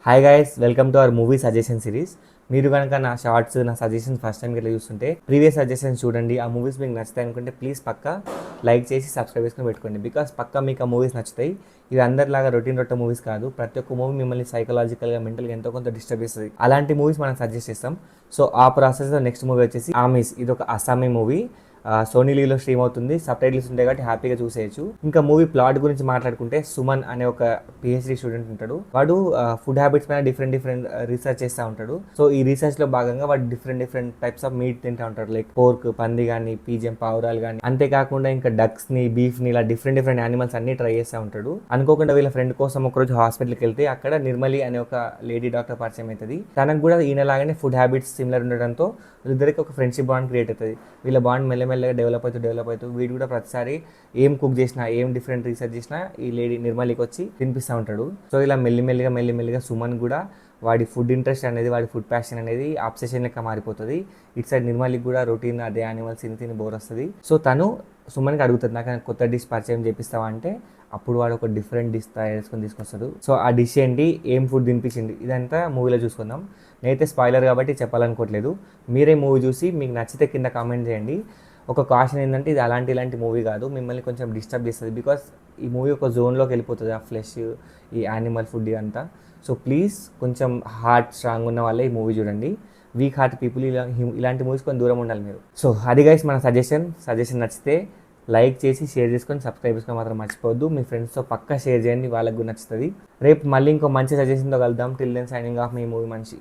Hi guys, welcome to our movie suggestion series. మీరు కనుక నా షార్ట్స్, నా సజెషన్స్ ఫస్ట్ టైం ఇట్లా చూస్తుంటే ప్రీవియస్ సజెషన్స్ చూడండి. ఆ మూవీస్ మీకు నచ్చుతాయి అనుకుంటే ప్లీజ్ పక్కా లైక్ చేసి సబ్స్క్రైబ్ చేసుకొని పెట్టుకోండి. బికాస్ పక్కా మీకు ఆ మూవీస్ నచ్చుతాయి. ఇవి అందరిలాగా రొట్ట మూవీస్ కాదు. ప్రతి ఒక్క మూవీ మిమ్మల్ని సైకలాజికల్గా, మెంటల్గా ఎంతో కొంత డిస్టర్బ్ చేస్తుంది. అలాంటి మూవీస్ మనం సజెస్ట్ చేస్తాం. సో ఆ ప్రాసెస్లో నెక్స్ట్ మూవీ వచ్చేసి ఆమీస్. ఇది ఒక అస్సామీ మూవీ. సోనీ లీవ్లో స్ట్రీమ్ అవుతుంది. సబ్ టైటిల్స్ ఉంటాయి కాబట్టి హ్యాపీగా చూసేయచ్చు. ఇంకా మూవీ ప్లాట్ గురించి మాట్లాడుకుంటే, సుమన్ అనే ఒక పిహెచ్డి స్టూడెంట్ ఉంటాడు. వాడు ఫుడ్ హ్యాబిట్స్ పైన డిఫరెంట్ రీసెర్చ్ చేస్తూ ఉంటాడు. సో ఈ రీసెర్చ్ లో భాగంగా వాడు డిఫరెంట్ టైప్స్ ఆఫ్ మీట్ తింటూ ఉంటాడు. లైక్ పోర్క్, పంది కానీ, పీజం, పావురాలు కానీ, అంతేకాకుండా ఇంకా డక్స్ ని, బీఫ్ ని, ఇలా డిఫరెంట్ యానిమల్స్ అన్ని ట్రై చేస్తూ ఉంటాడు. అనుకోకుండా వీళ్ళ ఫ్రెండ్ కోసం ఒకరోజు హాస్పిటల్కి వెళ్తే అక్కడ నిర్మలి అనే ఒక లేడీ డాక్టర్ పరిచయం అవుతుంది. తనకు కూడా ఈయనలాగానే ఫుడ్ హ్యాబిట్స్ సిమిలర్ ఉండడంతో వీళ్ళిద్దరికి ఒక ఫ్రెండ్షిప్ బాండ్ క్రియేట్ అవుతుంది. వీళ్ళ బాండ్ మెల్లమెల్లగా డెవలప్ అవుతూ వీడు కూడా ప్రతిసారి ఏం కుక్ చేసినా, ఏం డిఫరెంట్ రీసెర్చ్ చేసినా ఈ లేడీ నిర్మలికి వచ్చి తినిపిస్తూ ఉంటాడు. సో ఇలా మెల్లిమెల్లిగా సుమన్ కూడా వాడి ఫుడ్ ఇంట్రెస్ట్ అనేది, వాడి ఫుడ్ ప్యాషన్ అనేది అబ్సెషన్ లెక్క మారిపోతుంది. ఇటు సైడ్ నిర్మలికి కూడా రొటీన్ అదే యానిమల్స్ తిని బోర్ వస్తుంది. సో తను సుమన్కి అడుగుతుంది, నాకు కొత్త డిష్ పరిచయం చేపిస్తావా అంటే అప్పుడు వాడు ఒక డిఫరెంట్ డిష్ తయారు చేసుకొని తీసుకొస్తాడు. సో ఆ డిష్ ఏంటి, ఏం ఫుడ్ తినిపించింది, ఇదంతా మూవీలో చూసుకుందాం. నేనైతే స్పాయిలర్ కాబట్టి చెప్పాలనుకోవట్లేదు. మీరే మూవీ చూసి మీకు నచ్చితే కింద కామెంట్ చేయండి. ఒక కాషన్ ఏంటంటే ఇది ఇలాంటి మూవీ కాదు, మిమ్మల్ని కొంచెం డిస్టర్బ్ చేస్తుంది. బికాస్ ఈ మూవీ ఒక జోన్లోకి వెళ్ళిపోతుంది, ఆ ఫ్లెష్, ఈ యానిమల్ ఫుడ్ అంతా. సో ప్లీజ్ కొంచెం హార్ట్ స్ట్రాంగ్ ఉన్న వాళ్ళే ఈ మూవీ చూడండి. వీక్ హార్ట్ పీపుల్ ఇలాంటి మూవీస్ కొంచెం దూరం ఉండాలి మీరు. సో అది గైస్ మన సజెషన్ నచ్చితే లైక్ చేసి షేర్ చేసుకొని సబ్స్క్రైబ్ చేసుకొని మాత్రం మర్చిపోవద్దు. మీ ఫ్రెండ్స్తో పక్కా షేర్ చేయండి, వాళ్ళకు కూడా నచ్చుతుంది. రేపు మళ్ళీ ఇంకో మంచి సజెషన్తో కలుద్దాం. టిల్ దెన్ సైనింగ్ ఆఫ్ మీ మూవీ మనిషి.